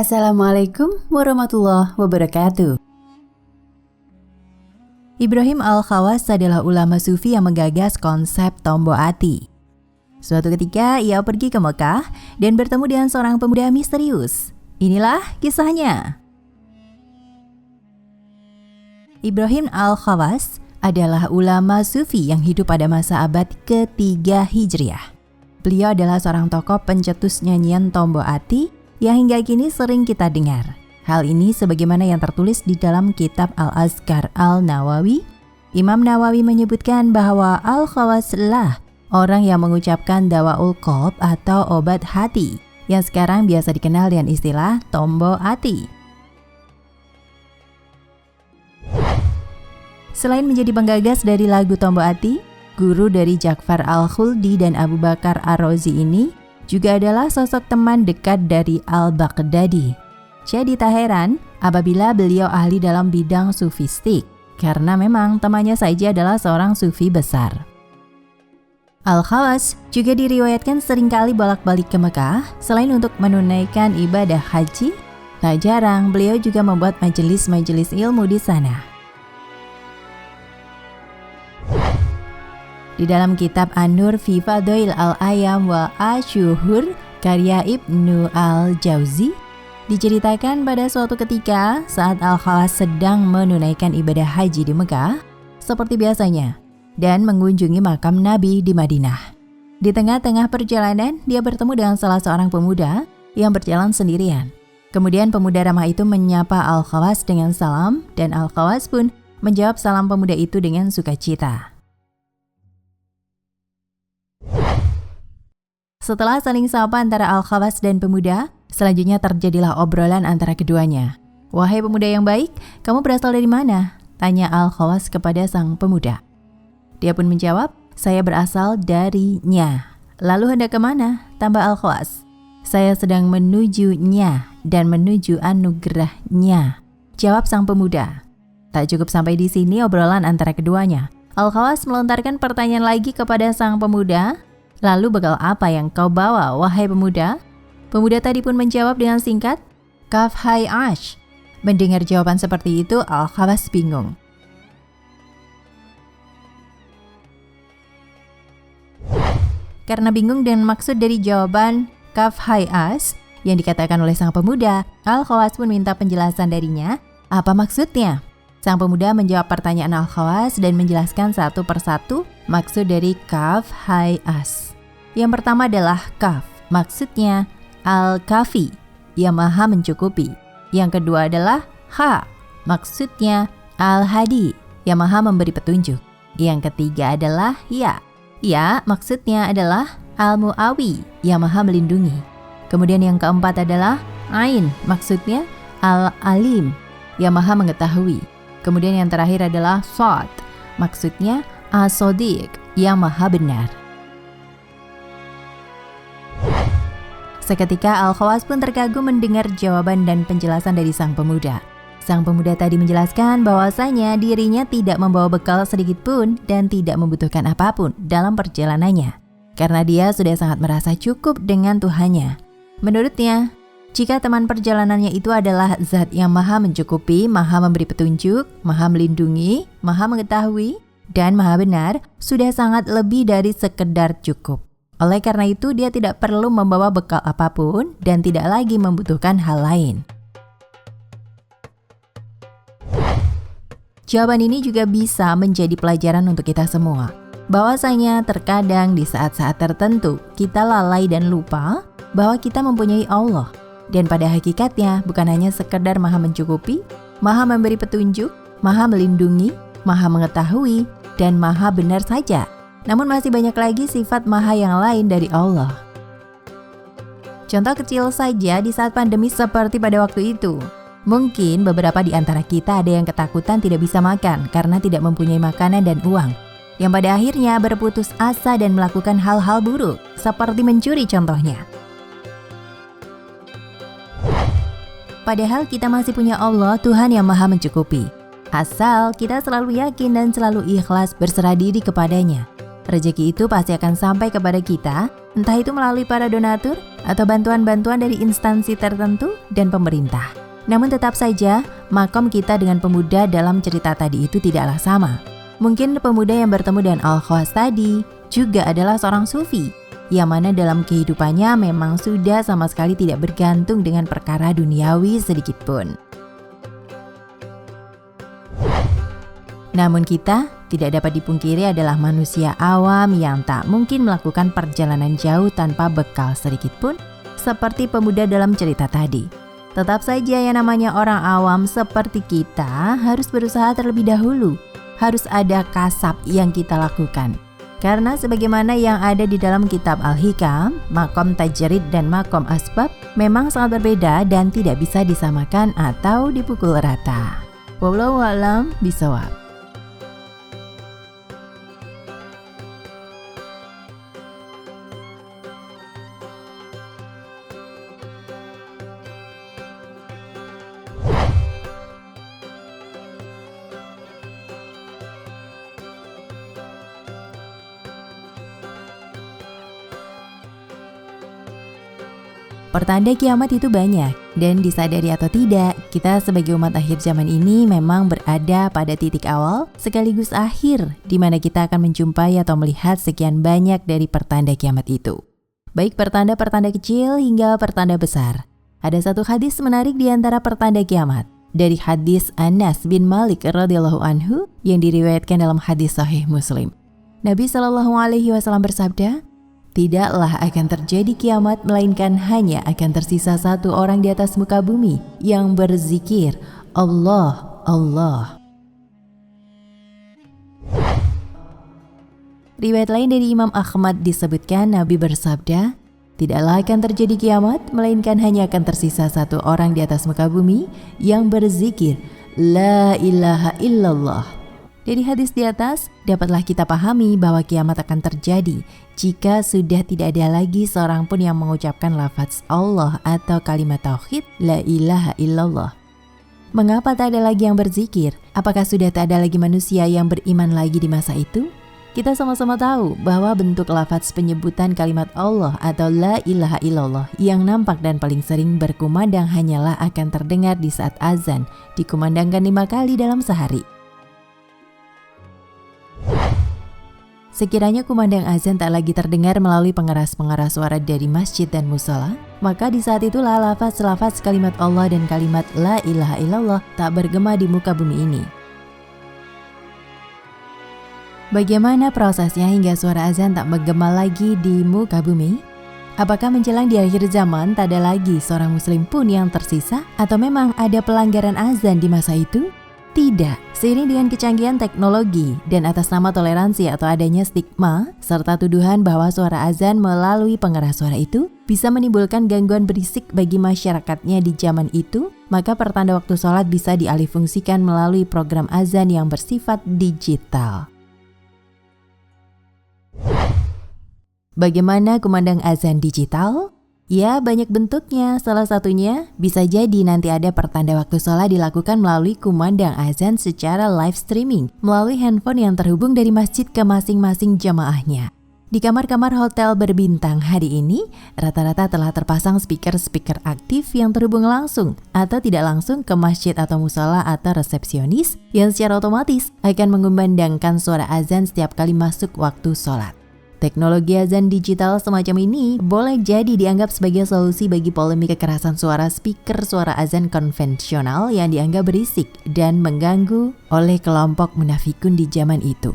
Assalamualaikum warahmatullahi wabarakatuh. Ibrahim Al-Khawas adalah ulama sufi yang menggagas konsep tombo ati. Suatu ketika ia pergi ke Mekah dan bertemu dengan seorang pemuda misterius. Inilah kisahnya. Ibrahim Al-Khawas adalah ulama sufi yang hidup pada masa abad ke-3 Hijriah. Beliau adalah seorang tokoh pencetus nyanyian tombo ati yang hingga kini sering kita dengar. Hal ini sebagaimana yang tertulis di dalam kitab Al-Azkar Al-Nawawi. Imam Nawawi menyebutkan bahwa Al-Khawas lah orang yang mengucapkan dawaul qalb atau obat hati, yang sekarang biasa dikenal dengan istilah tombo ati. Selain menjadi penggagas dari lagu tombo ati, guru dari Ja'far Al-Khuldi dan Abu Bakar Ar-Razi ini juga adalah sosok teman dekat dari Al-Baghdadi. Jadi tak heran apabila beliau ahli dalam bidang sufistik, karena memang temannya saja adalah seorang sufi besar. Al-Khawas juga diriwayatkan seringkali bolak-balik ke Mekah. Selain untuk menunaikan ibadah haji, tak jarang beliau juga membuat majelis-majelis ilmu di sana. Di dalam kitab An-Nur fi Fadail Al-Ayam wa Asyuhur karya Ibnu Al-Jauzi, diceritakan pada suatu ketika saat Al-Khawas sedang menunaikan ibadah haji di Mekah seperti biasanya dan mengunjungi makam Nabi di Madinah. Di tengah-tengah perjalanan, dia bertemu dengan salah seorang pemuda yang berjalan sendirian. Kemudian pemuda ramah itu menyapa Al-Khawas dengan salam dan Al-Khawas pun menjawab salam pemuda itu dengan sukacita. Setelah saling sapa antara Al-Khawas dan pemuda, selanjutnya terjadilah obrolan antara keduanya. "Wahai pemuda yang baik, kamu berasal dari mana?" tanya Al-Khawas kepada sang pemuda. Dia pun menjawab, "Saya berasal dari Nya." "Lalu hendak kemana?" tambah Al-Khawas. "Saya sedang menuju Nya dan menuju anugerah Nya," jawab sang pemuda. Tak cukup sampai di sini obrolan antara keduanya. Al-Khawas melontarkan pertanyaan lagi kepada sang pemuda. "Lalu bekal apa yang kau bawa, wahai pemuda?" Pemuda tadi pun menjawab dengan singkat, "Kaf hai ash." Mendengar jawaban seperti itu, Al-Khawas bingung. Karena bingung dengan maksud dari jawaban Kaf hai ash yang dikatakan oleh sang pemuda, Al-Khawas pun minta penjelasan darinya, apa maksudnya. Sang pemuda menjawab pertanyaan Al-Khawas dan menjelaskan satu persatu maksud dari Kaf hai ash. Yang pertama adalah kaf, maksudnya Al-Kafi, yang maha mencukupi. Yang kedua adalah ha, maksudnya Al-Hadi, yang maha memberi petunjuk. Yang ketiga adalah ya, maksudnya adalah Al-Mu'awi, yang maha melindungi. Kemudian yang keempat adalah ain, maksudnya Al-Alim, yang maha mengetahui. Kemudian yang terakhir adalah sod, maksudnya As-Sodiq, yang maha benar. Seketika Al-Khawas pun terkagum mendengar jawaban dan penjelasan dari sang pemuda. Sang pemuda tadi menjelaskan bahwasanya dirinya tidak membawa bekal sedikit pun dan tidak membutuhkan apapun dalam perjalanannya, karena dia sudah sangat merasa cukup dengan Tuhannya. Menurutnya, jika teman perjalanannya itu adalah zat yang maha mencukupi, maha memberi petunjuk, maha melindungi, maha mengetahui, dan maha benar, sudah sangat lebih dari sekedar cukup. Oleh karena itu, dia tidak perlu membawa bekal apapun dan tidak lagi membutuhkan hal lain. Jawaban ini juga bisa menjadi pelajaran untuk kita semua. Bahwasanya terkadang di saat-saat tertentu kita lalai dan lupa bahwa kita mempunyai Allah. Dan pada hakikatnya bukan hanya sekedar maha mencukupi, maha memberi petunjuk, maha melindungi, maha mengetahui, dan maha benar saja. Namun masih banyak lagi sifat maha yang lain dari Allah. Contoh kecil saja di saat pandemi seperti pada waktu itu. Mungkin beberapa di antara kita ada yang ketakutan tidak bisa makan karena tidak mempunyai makanan dan uang, yang pada akhirnya berputus asa dan melakukan hal-hal buruk, seperti mencuri contohnya. Padahal kita masih punya Allah, Tuhan yang maha mencukupi. Asal kita selalu yakin dan selalu ikhlas berserah diri kepadanya. Rezeki itu pasti akan sampai kepada kita, entah itu melalui para donatur atau bantuan-bantuan dari instansi tertentu dan pemerintah. Namun tetap saja, makom kita dengan pemuda dalam cerita tadi itu tidaklah sama. Mungkin pemuda yang bertemu dengan Al-Khawas tadi juga adalah seorang sufi, yang mana dalam kehidupannya memang sudah sama sekali tidak bergantung dengan perkara duniawi sedikit pun. Namun kita tidak dapat dipungkiri adalah manusia awam yang tak mungkin melakukan perjalanan jauh tanpa bekal sedikit pun, seperti pemuda dalam cerita tadi. Tetap saja yang namanya orang awam seperti kita harus berusaha terlebih dahulu, harus ada kasab yang kita lakukan. Karena sebagaimana yang ada di dalam kitab Al-Hikam, makom tajrid dan makom asbab memang sangat berbeda dan tidak bisa disamakan atau dipukul rata. Wallahu a'lam bishawab. Pertanda kiamat itu banyak, dan disadari atau tidak, kita sebagai umat akhir zaman ini memang berada pada titik awal sekaligus akhir di mana kita akan menjumpai atau melihat sekian banyak dari pertanda kiamat itu. Baik pertanda-pertanda kecil hingga pertanda besar. Ada satu hadis menarik di antara pertanda kiamat. Dari hadis Anas bin Malik radhiyallahu anhu yang diriwayatkan dalam hadis Sahih Muslim. Nabi SAW bersabda, "Tidaklah akan terjadi kiamat melainkan hanya akan tersisa satu orang di atas muka bumi yang berzikir Allah, Allah." Riwayat lain dari Imam Ahmad disebutkan Nabi bersabda, "Tidaklah akan terjadi kiamat melainkan hanya akan tersisa satu orang di atas muka bumi yang berzikir La ilaha illallah." Dari hadis di atas, dapatlah kita pahami bahwa kiamat akan terjadi jika sudah tidak ada lagi seorang pun yang mengucapkan lafaz Allah atau kalimat tauhid La ilaha illallah. Mengapa tak ada lagi yang berzikir? Apakah sudah tak ada lagi manusia yang beriman lagi di masa itu? Kita sama-sama tahu bahwa bentuk lafaz penyebutan kalimat Allah atau La ilaha illallah yang nampak dan paling sering berkumandang hanyalah akan terdengar di saat azan, dikumandangkan 5 kali dalam sehari. Sekiranya kumandang azan tak lagi terdengar melalui pengeras-pengeras suara dari masjid dan musala, maka di saat itulah lafaz-lafaz kalimat Allah dan kalimat La ilaha illallah tak bergema di muka bumi ini. Bagaimana prosesnya hingga suara azan tak bergema lagi di muka bumi? Apakah menjelang di akhir zaman tak ada lagi seorang muslim pun yang tersisa? Atau memang ada pelanggaran azan di masa itu? Tidak, seiring dengan kecanggihan teknologi dan atas nama toleransi atau adanya stigma, serta tuduhan bahwa suara azan melalui pengeras suara itu bisa menimbulkan gangguan berisik bagi masyarakatnya di zaman itu, maka pertanda waktu sholat bisa dialihfungsikan melalui program azan yang bersifat digital. Bagaimana kumandang azan digital? Ya, banyak bentuknya. Salah satunya bisa jadi nanti ada pertanda waktu sholat dilakukan melalui kumandang azan secara live streaming melalui handphone yang terhubung dari masjid ke masing-masing jamaahnya. Di kamar-kamar hotel berbintang hari ini, rata-rata telah terpasang speaker-speaker aktif yang terhubung langsung atau tidak langsung ke masjid atau musola atau resepsionis yang secara otomatis akan mengumandangkan suara azan setiap kali masuk waktu sholat. Teknologi azan digital semacam ini boleh jadi dianggap sebagai solusi bagi polemik kekerasan suara speaker suara azan konvensional yang dianggap berisik dan mengganggu oleh kelompok munafikun di zaman itu.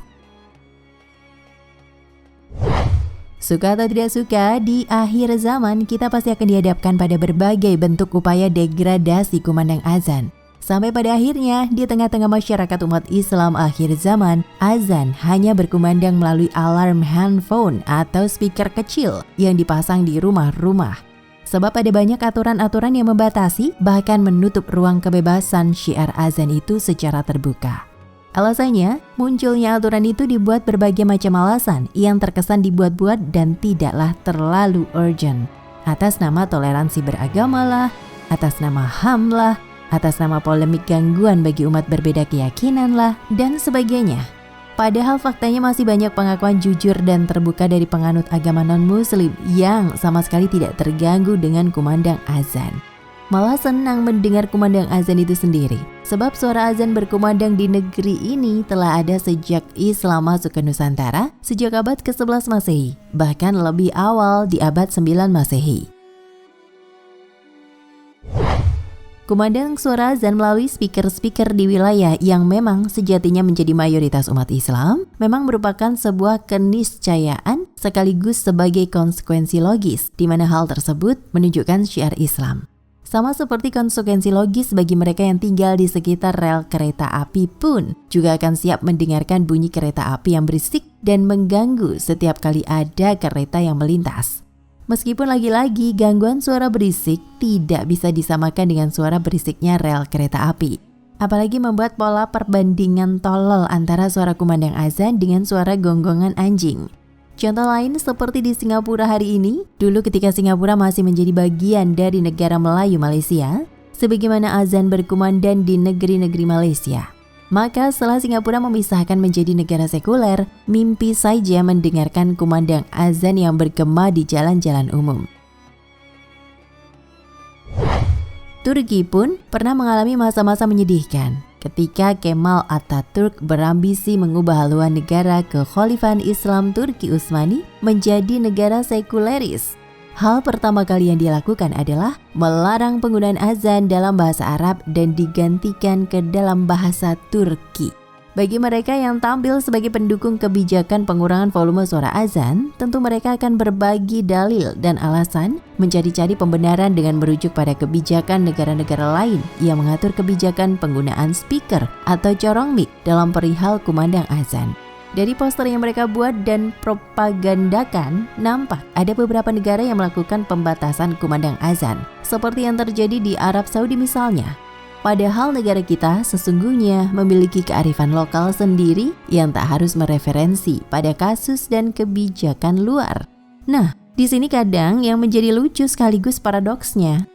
Suka atau tidak suka, di akhir zaman kita pasti akan dihadapkan pada berbagai bentuk upaya degradasi kumandang azan. Sampai pada akhirnya, di tengah-tengah masyarakat umat Islam akhir zaman, azan hanya berkumandang melalui alarm handphone atau speaker kecil yang dipasang di rumah-rumah. Sebab ada banyak aturan-aturan yang membatasi, bahkan menutup ruang kebebasan syiar azan itu secara terbuka. Alasannya, munculnya aturan itu dibuat berbagai macam alasan yang terkesan dibuat-buat dan tidaklah terlalu urgent. Atas nama toleransi beragama lah, atas nama HAM lah, atas nama polemik gangguan bagi umat berbeda keyakinan lah, dan sebagainya. Padahal faktanya masih banyak pengakuan jujur dan terbuka dari penganut agama non-muslim yang sama sekali tidak terganggu dengan kumandang azan. Malah senang mendengar kumandang azan itu sendiri. Sebab suara azan berkumandang di negeri ini telah ada sejak Islam masuk ke Nusantara sejak abad ke-11 Masehi, bahkan lebih awal di abad 9 Masehi. Kumandang suara azan melalui speaker-speaker di wilayah yang memang sejatinya menjadi mayoritas umat Islam memang merupakan sebuah keniscayaan sekaligus sebagai konsekuensi logis di mana hal tersebut menunjukkan syiar Islam. Sama seperti konsekuensi logis bagi mereka yang tinggal di sekitar rel kereta api pun juga akan siap mendengarkan bunyi kereta api yang berisik dan mengganggu setiap kali ada kereta yang melintas. Meskipun lagi-lagi gangguan suara berisik tidak bisa disamakan dengan suara berisiknya rel kereta api. Apalagi membuat pola perbandingan tolol antara suara kumandang azan dengan suara gonggongan anjing. Contoh lain seperti di Singapura hari ini, dulu ketika Singapura masih menjadi bagian dari negara Melayu Malaysia, sebagaimana azan berkumandang di negeri-negeri Malaysia. Maka setelah Singapura memisahkan menjadi negara sekuler, mimpi saja mendengarkan kumandang azan yang bergema di jalan-jalan umum. Turki pun pernah mengalami masa-masa menyedihkan ketika Kemal Atatürk berambisi mengubah haluan negara kekhalifahan Islam Turki Utsmani menjadi negara sekuleris. Hal pertama kali yang dilakukan adalah melarang penggunaan azan dalam bahasa Arab dan digantikan ke dalam bahasa Turki. Bagi mereka yang tampil sebagai pendukung kebijakan pengurangan volume suara azan, tentu mereka akan berbagi dalil dan alasan mencari-cari pembenaran dengan merujuk pada kebijakan negara-negara lain yang mengatur kebijakan penggunaan speaker atau corong mic dalam perihal kumandang azan. Dari poster yang mereka buat dan propagandakan, nampak ada beberapa negara yang melakukan pembatasan kumandang azan, seperti yang terjadi di Arab Saudi misalnya. Padahal negara kita sesungguhnya memiliki kearifan lokal sendiri yang tak harus mereferensi pada kasus dan kebijakan luar. Nah, di sini kadang yang menjadi lucu sekaligus paradoksnya.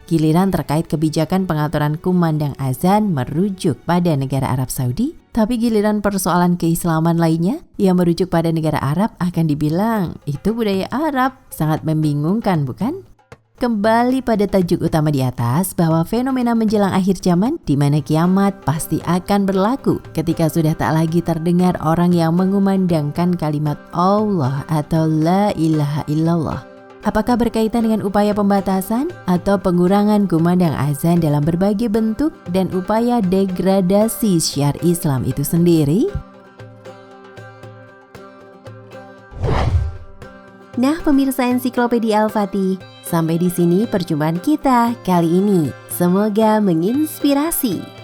Giliran terkait kebijakan pengaturan kumandang azan merujuk pada negara Arab Saudi, tapi giliran persoalan keislaman lainnya yang merujuk pada negara Arab akan dibilang itu budaya Arab. Sangat membingungkan, bukan? Kembali pada tajuk utama di atas bahwa fenomena menjelang akhir zaman di mana kiamat pasti akan berlaku ketika sudah tak lagi terdengar orang yang mengumandangkan kalimat Allah atau La ilaha illallah. Apakah berkaitan dengan upaya pembatasan atau pengurangan kumandang azan dalam berbagai bentuk dan upaya degradasi syiar Islam itu sendiri? Nah, pemirsa Ensiklopedia Al-Fatih, sampai di sini perjumpaan kita kali ini. Semoga menginspirasi.